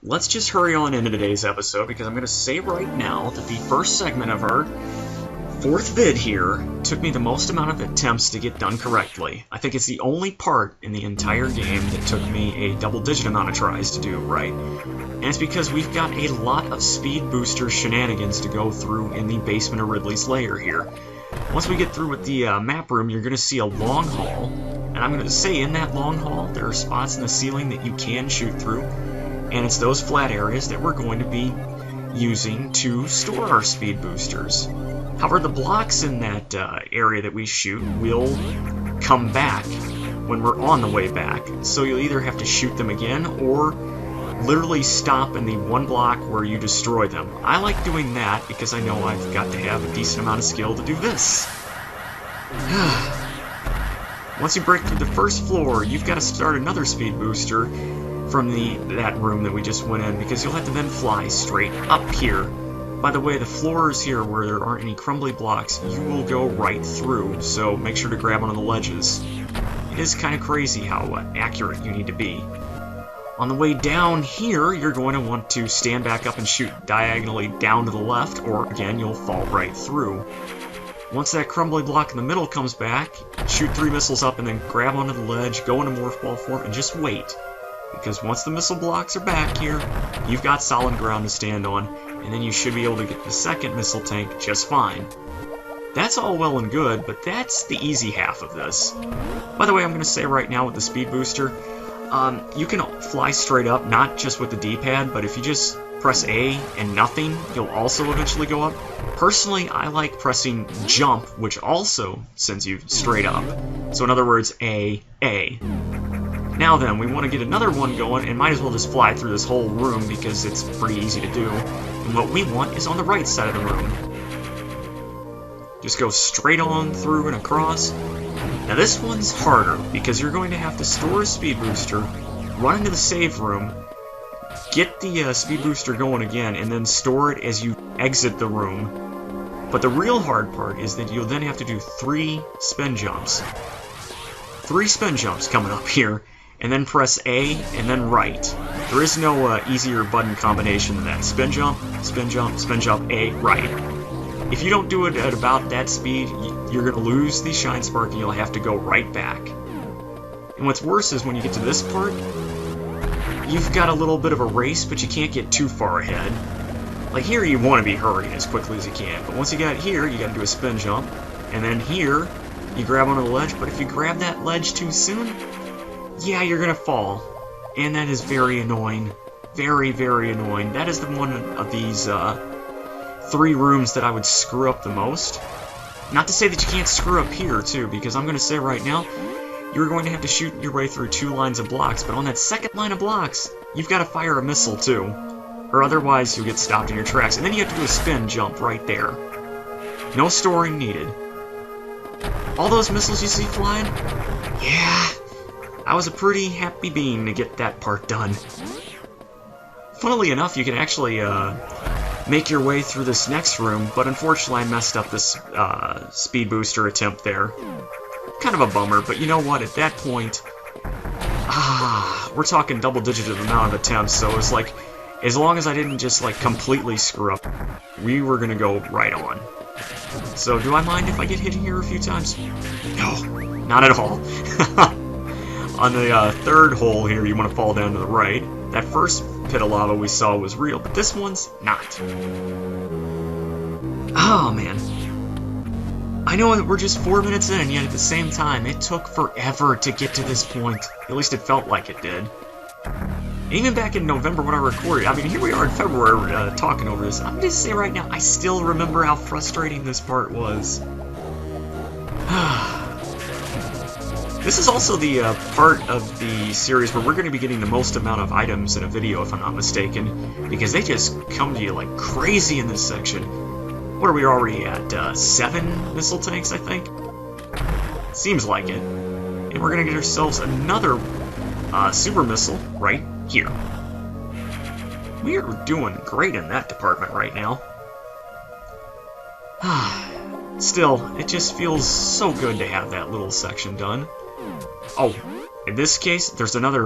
let's just hurry on into today's episode, because I'm going to say right now that the first segment of our fourth vid here took me the most amount of attempts to get done correctly. I think it's the only part in the entire game that took me a double-digit amount of tries to do right. And it's because we've got a lot of speed booster shenanigans to go through in the basement of Ridley's lair here. Once we get through with the map room, you're going to see a long hall. And I'm going to say in that long hall, there are spots in the ceiling that you can shoot through. And it's those flat areas that we're going to be using to store our speed boosters. However, the blocks in that area that we shoot will come back when we're on the way back. So you'll either have to shoot them again or literally stop in the one block where you destroy them. I like doing that because I know I've got to have a decent amount of skill to do this. Once you break through the first floor, you've got to start another speed booster from that room that we just went in, because you'll have to then fly straight up here. By the way, the floors here where there aren't any crumbly blocks, you will go right through, so make sure to grab one of the ledges. It is kind of crazy how accurate you need to be. On the way down here, you're going to want to stand back up and shoot diagonally down to the left, or again, you'll fall right through. Once that crumbly block in the middle comes back, shoot 3 missiles up and then grab onto the ledge, go into morph ball form, and just wait. Because once the missile blocks are back here, you've got solid ground to stand on, and then you should be able to get the second missile tank just fine. That's all well and good, but that's the easy half of this. By the way, I'm going to say right now with the speed booster, you can fly straight up, not just with the D-pad, but if you just press A and nothing, you'll also eventually go up. Personally, I like pressing jump, which also sends you straight up. So in other words, A. Now then, we want to get another one going, and might as well just fly through this whole room because it's pretty easy to do. And what we want is on the right side of the room. Just go straight on through and across. Now this one's harder, because you're going to have to store a speed booster, run into the save room, get the speed booster going again, and then store it as you exit the room. But the real hard part is that you'll then have to do 3 spin jumps. 3 spin jumps coming up here, and then press A and then right. There is no easier button combination than that. Spin jump, spin jump, spin jump, A, right. If you don't do it at about that speed, you're going to lose the Shinesparking and you'll have to go right back. And what's worse is when you get to this part, you've got a little bit of a race, but you can't get too far ahead. Like here, you want to be hurrying as quickly as you can, but once you got here, you got to do a spin jump, and then here, you grab onto the ledge, but if you grab that ledge too soon, yeah, you're going to fall. And that is very annoying. Very, very annoying. That is the one of these 3 rooms that I would screw up the most. Not to say that you can't screw up here, too, because I'm going to say right now, you're going to have to shoot your way through 2 lines of blocks, but on that second line of blocks, you've got to fire a missile, too. Or otherwise, you'll get stopped in your tracks. And then you have to do a spin jump right there. No storing needed. All those missiles you see flying? Yeah, I was a pretty happy bean to get that part done. Funnily enough, you can actually make your way through this next room, but unfortunately I messed up this speed booster attempt there. Kind of a bummer, but you know what, at that point, we're talking double-digit amount of attempts, so it's like, as long as I didn't just like completely screw up, we were gonna go right on. So, do I mind if I get hit here a few times? No, not at all. On the third hole here, you want to fall down to the right. That first pit of lava we saw was real, but this one's not. Oh, man. I know that we're just 4 minutes in, yet at the same time, it took forever to get to this point. At least it felt like it did. Even back in November when I recorded, I mean, here we are in February talking over this. I'm going to say right now, I still remember how frustrating this part was. This is also the part of the series where we're going to be getting the most amount of items in a video, if I'm not mistaken, because they just come to you like crazy in this section. What are we already at? 7 missile tanks, I think? Seems like it. And we're going to get ourselves another super missile right here. We are doing great in that department right now. Still, it just feels so good to have that little section done. Oh, in this case, there's another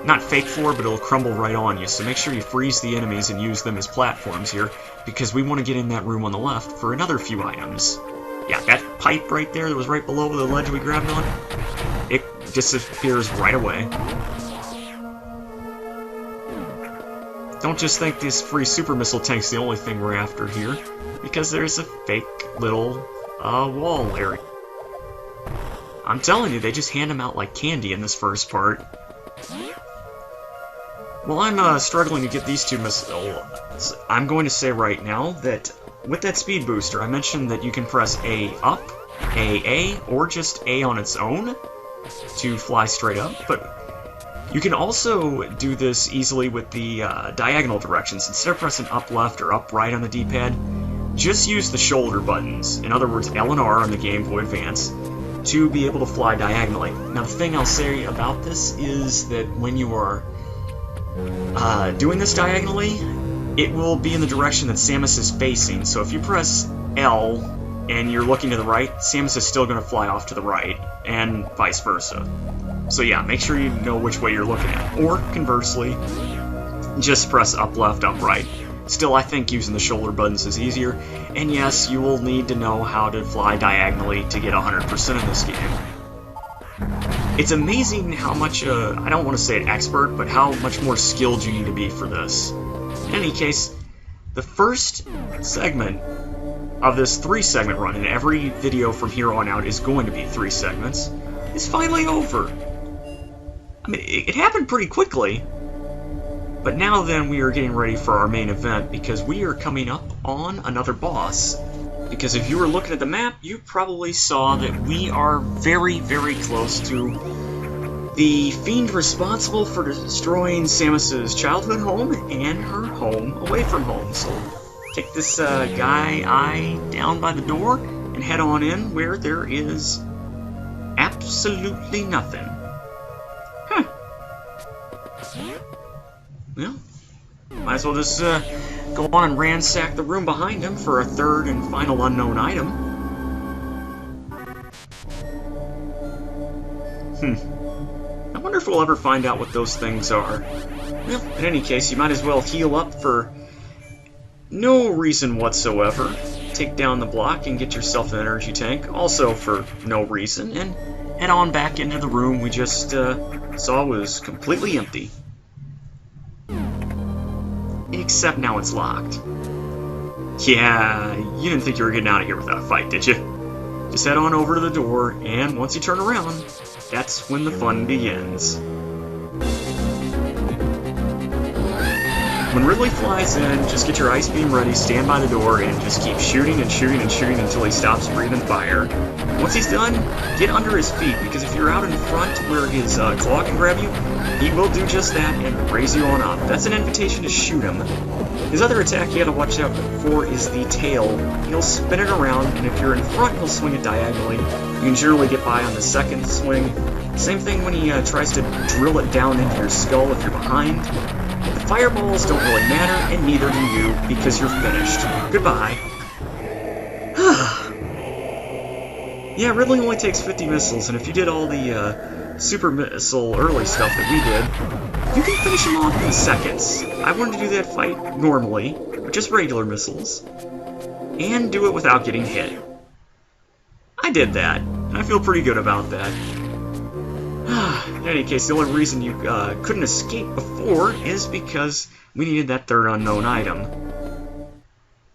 not fake floor, but it'll crumble right on you. So make sure you freeze the enemies and use them as platforms here, because we want to get in that room on the left for another few items. Yeah, that pipe right there that was right below the ledge we grabbed on, it disappears right away. Don't just think this free super missile tank's the only thing we're after here, because there's a fake little wall area. I'm telling you, they just hand them out like candy in this first part. Well, I'm struggling to get these two missiles. I'm going to say right now that with that speed booster, I mentioned that you can press A up, A, or just A on its own to fly straight up, but you can also do this easily with the diagonal directions. Instead of pressing up left or up right on the D-pad, just use the shoulder buttons, in other words L and R on the Game Boy Advance, to be able to fly diagonally. Now the thing I'll say about this is that when you are doing this diagonally, it will be in the direction that Samus is facing. So if you press L and you're looking to the right, Samus is still going to fly off to the right, and vice versa. So yeah, make sure you know which way you're looking at. Or, conversely, just press up left, up right. Still, I think using the shoulder buttons is easier, and yes, you will need to know how to fly diagonally to get 100% in this game. It's amazing how much, I don't want to say an expert, but how much more skilled you need to be for this. In any case, the first segment of this 3-segment run, and every video from here on out is going to be 3 segments, is finally over. I mean, it happened pretty quickly. But now then, we are getting ready for our main event, because we are coming up on another boss. Because if you were looking at the map, you probably saw that we are very, very close to the fiend responsible for destroying Samus's childhood home and her home away from home. So take this guy down by the door and head on in where there is absolutely nothing. Huh. Well, might as well just go on and ransack the room behind him for a third and final unknown item. I wonder if we'll ever find out what those things are. Well, in any case, you might as well heal up for no reason whatsoever. Take down the block and get yourself an energy tank, also for no reason, and head on back into the room we just saw was completely empty. Except now it's locked. Yeah, you didn't think you were getting out of here without a fight, did you? Just head on over to the door, and once you turn around, that's when the fun begins. When Ridley flies in, just get your ice beam ready, stand by the door, and just keep shooting and shooting and shooting until he stops breathing fire. Once he's done, get under his feet, because if you're out in front where his claw can grab you, he will do just that and raise you on up. That's an invitation to shoot him. His other attack you gotta watch out for is the tail. He'll spin it around, and if you're in front, he'll swing it diagonally. You can generally get by on the second swing. Same thing when he tries to drill it down into your skull if you're behind. The fireballs don't really matter, and neither do you, because you're finished. Goodbye. Yeah, Ridley only takes 50 missiles, and if you did all the super missile early stuff that we did, you can finish him off in seconds. I wanted to do that fight normally, with just regular missiles, and do it without getting hit. I did that, and I feel pretty good about that. In any case, the only reason you couldn't escape before is because we needed that third unknown item.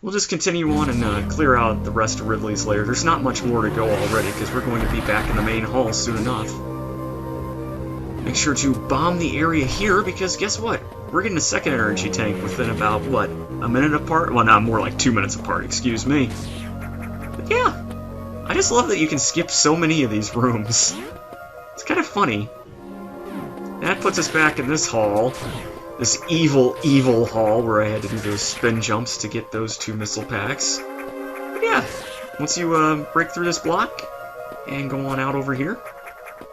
We'll just continue on and clear out the rest of Ridley's lair. There's not much more to go already, because we're going to be back in the main hall soon enough. Make sure to bomb the area here, because guess what? We're getting a second energy tank within about, what, a minute apart? Well, not more like 2 minutes apart, excuse me. But yeah, I just love that you can skip so many of these rooms. It's kind of funny. That puts us back in this hall. This evil, evil hall where I had to do those spin jumps to get those 2 missile packs. But yeah, once you break through this block and go on out over here,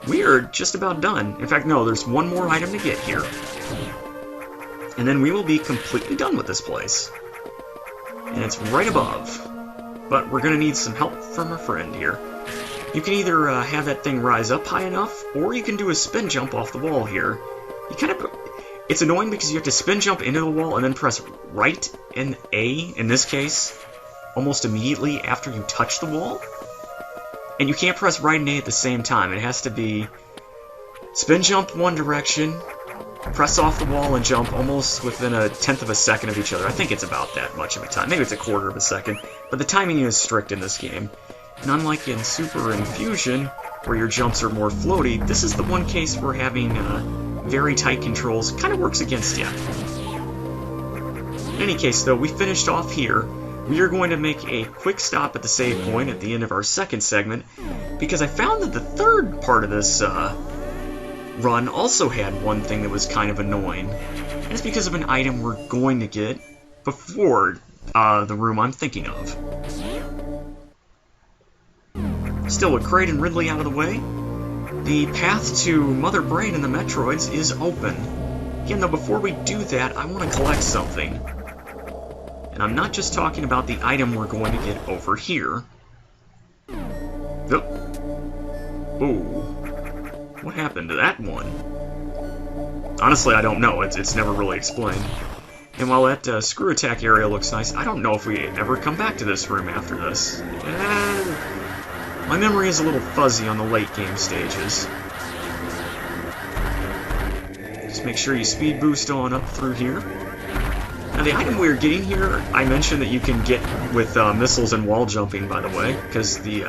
we are just about done. In fact, no, there's one more item to get here. And then we will be completely done with this place. And it's right above. But we're going to need some help from a friend here. You can either have that thing rise up high enough, or you can do a spin jump off the wall here. you kind of... It's annoying because you have to spin jump into the wall and then press right and A, in this case, almost immediately after you touch the wall. And you can't press right and A at the same time. It has to be spin jump one direction, press off the wall, and jump almost within 1/10 of a second of each other. I think it's about that much of a time. Maybe it's 1/4 of a second. But the timing is strict in this game. And unlike in Super and Fusion, where your jumps are more floaty, this is the one case where having very tight controls kind of works against you. In any case, though, we finished off here. We are going to make a quick stop at the save point at the end of our second segment, because I found that the third part of this run also had one thing that was kind of annoying. And it's because of an item we're going to get before the room I'm thinking of. Still, with Kraid and Ridley out of the way, the path to Mother Brain and the Metroids is open. Again, though, before we do that, I want to collect something. And I'm not just talking about the item we're going to get over here. Oh. Ooh. What happened to that one? Honestly, I don't know. It's never really explained. And while that screw attack area looks nice, I don't know if we ever come back to this room after this. My memory is a little fuzzy on the late game stages. Just make sure you speed boost on up through here. Now the item we're getting here, I mentioned that you can get with missiles and wall jumping, by the way, because the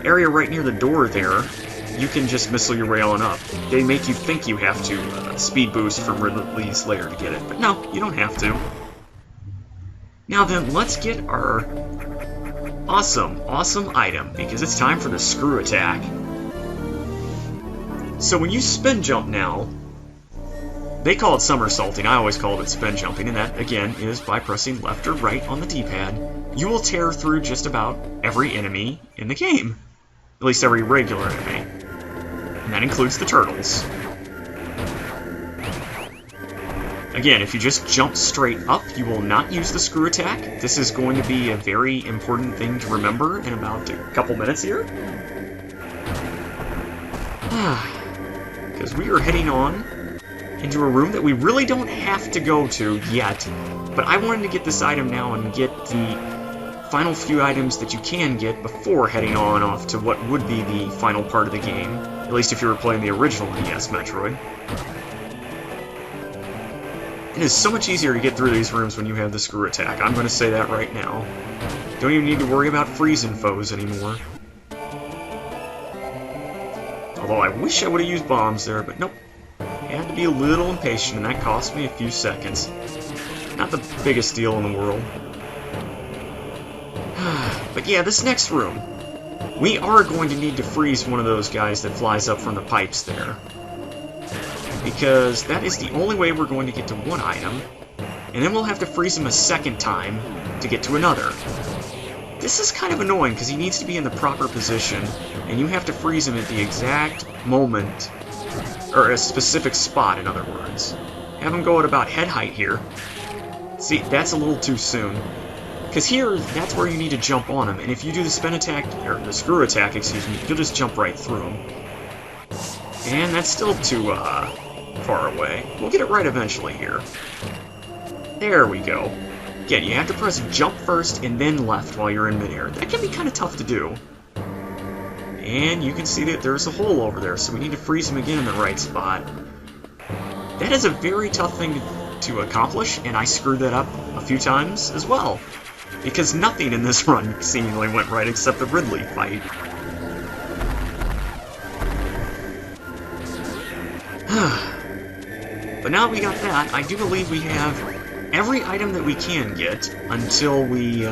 area right near the door there, you can just missile your way on up. They make you think you have to speed boost from Ridley's lair to get it, but no, you don't have to. Now then, let's get our awesome item, because it's time for the screw attack. So when you spin jump now, they call it somersaulting, I always called it spin jumping, and that, again, is by pressing left or right on the D-pad. You will tear through just about every enemy in the game. At least every regular enemy. And that includes the turtles. Again, if you just jump straight up, you will not use the screw attack. This is going to be a very important thing to remember in about a couple minutes here. Because we are heading on into a room that we really don't have to go to yet, but I wanted to get this item now and get the final few items that you can get before heading on off to what would be the final part of the game, at least if you were playing the original NES Metroid. It is so much easier to get through these rooms when you have the screw attack, I'm going to say that right now. Don't even need to worry about freezing foes anymore. Although I wish I would have used bombs there, but nope. I had to be a little impatient, and that cost me a few seconds. Not the biggest deal in the world. But yeah, this next room, we are going to need to freeze one of those guys that flies up from the pipes there. Because that is the only way we're going to get to one item, and then we'll have to freeze him a second time to get to another. This is kind of annoying, because he needs to be in the proper position, and you have to freeze him at the exact moment, or a specific spot, in other words. Have him go at about head height here. See, that's a little too soon. Because here, that's where you need to jump on him, and if you do the spin attack, or the screw attack, excuse me, you'll just jump right through him. And that's still too, far away. We'll get it right eventually here. There we go. Again, you have to press jump first and then left while you're in midair. That can be kind of tough to do. And you can see that there's a hole over there, so we need to freeze him again in the right spot. That is a very tough thing to accomplish, and I screwed that up a few times as well. Because nothing in this run seemingly went right except the Ridley fight. But now that we got that, I do believe we have every item that we can get until we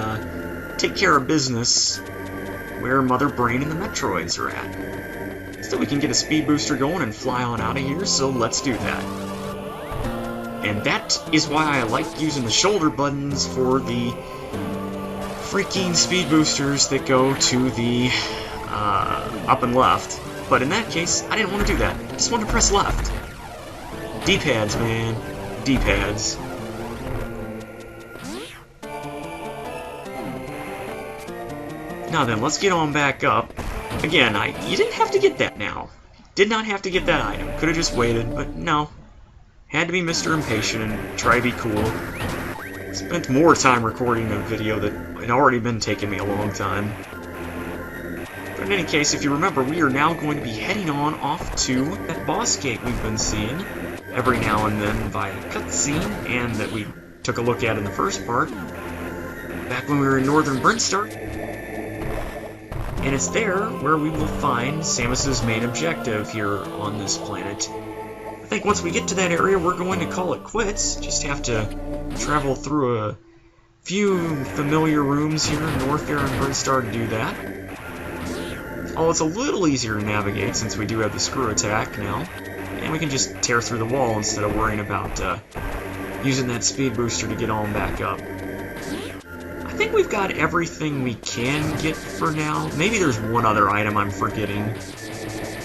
take care of business where Mother Brain and the Metroids are at. Still, we can get a speed booster going and fly on out of here, so let's do that. And that is why I like using the shoulder buttons for the freaking speed boosters that go to the up and left. But in that case, I didn't want to do that. I just wanted to press left. D-pads, man. D-pads. Now then, let's get on back up. Again, you didn't have to get that now. Did not have to get that item. Could have just waited, but no. Had to be Mr. Impatient and try to be cool. Spent more time recording a video that had already been taking me a long time. But in any case, if you remember, we are now going to be heading on off to that boss gate we've been seeing every now and then via cutscene, and that we took a look at in the first part, back when we were in Northern Brinstar. And it's there where we will find Samus's main objective here on this planet. I think once we get to that area, we're going to call it quits. Just have to travel through a few familiar rooms here in Norfair and Brinstar to do that. Oh, it's a little easier to navigate since we do have the screw attack now. And we can just tear through the wall instead of worrying about using that speed booster to get on back up. I think we've got everything we can get for now. Maybe there's one other item I'm forgetting.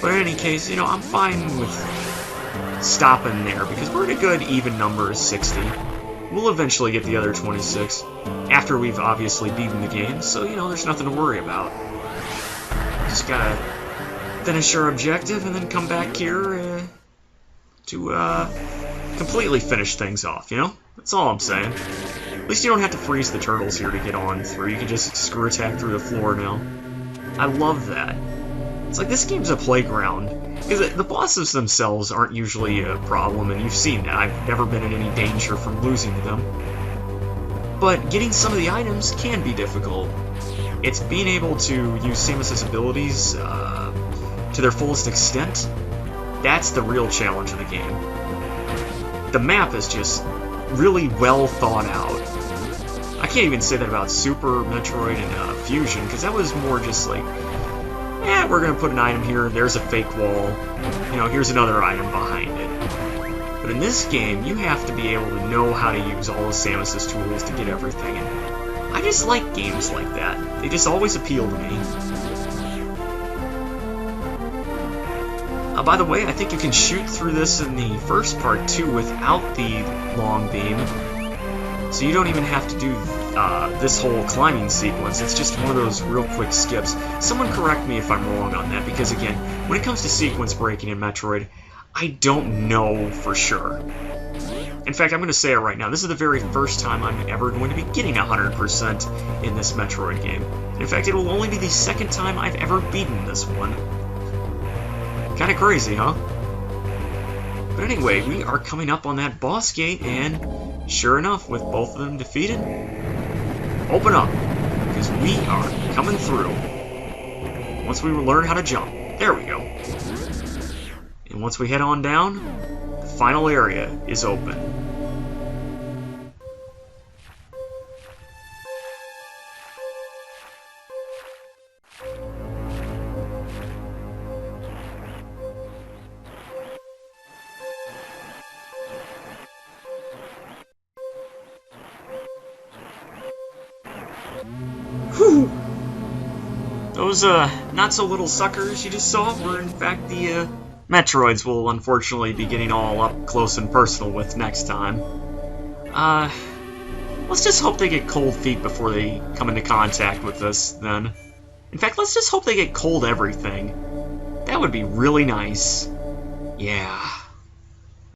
But in any case, you know, I'm fine with stopping there because we're at a good even number of 60. We'll eventually get the other 26 after we've obviously beaten the game, so, you know, there's nothing to worry about. Just gotta finish our objective and then come back here to completely finish things off, you know? That's all I'm saying. At least you don't have to freeze the turtles here to get on through. You can just screw attack through the floor now. I love that. It's like this game's a playground. Because the bosses themselves aren't usually a problem, and you've seen that. I've never been in any danger from losing to them. But getting some of the items can be difficult. It's being able to use Samus's abilities to their fullest extent. That's the real challenge of the game. The map is just really well thought out. I can't even say that about Super Metroid and Fusion, because that was more just like, yeah, we're gonna put an item here, there's a fake wall, you know, here's another item behind it. But in this game, you have to be able to know how to use all of Samus's tools to get everything, and I just like games like that. They just always appeal to me. By the way, I think you can shoot through this in the first part too without the long beam. So you don't even have to do this whole climbing sequence. It's just one of those real quick skips. Someone correct me if I'm wrong on that, because again, when it comes to sequence breaking in Metroid, I don't know for sure. In fact, I'm going to say it right now. This is the very first time I'm ever going to be getting 100% in this Metroid game. In fact, it will only be the second time I've ever beaten this one. Kind of crazy, huh? But anyway, we are coming up on that boss gate, and sure enough, with both of them defeated, open up, because we are coming through. Once we learn how to jump. There we go. And once we head on down, the final area is open. Whew. Those not-so-little suckers you just saw were, in fact, the Metroids we'll unfortunately be getting all up close and personal with next time. Let's just hope they get cold feet before they come into contact with us, then. In fact, let's just hope they get cold everything. That would be really nice. Yeah.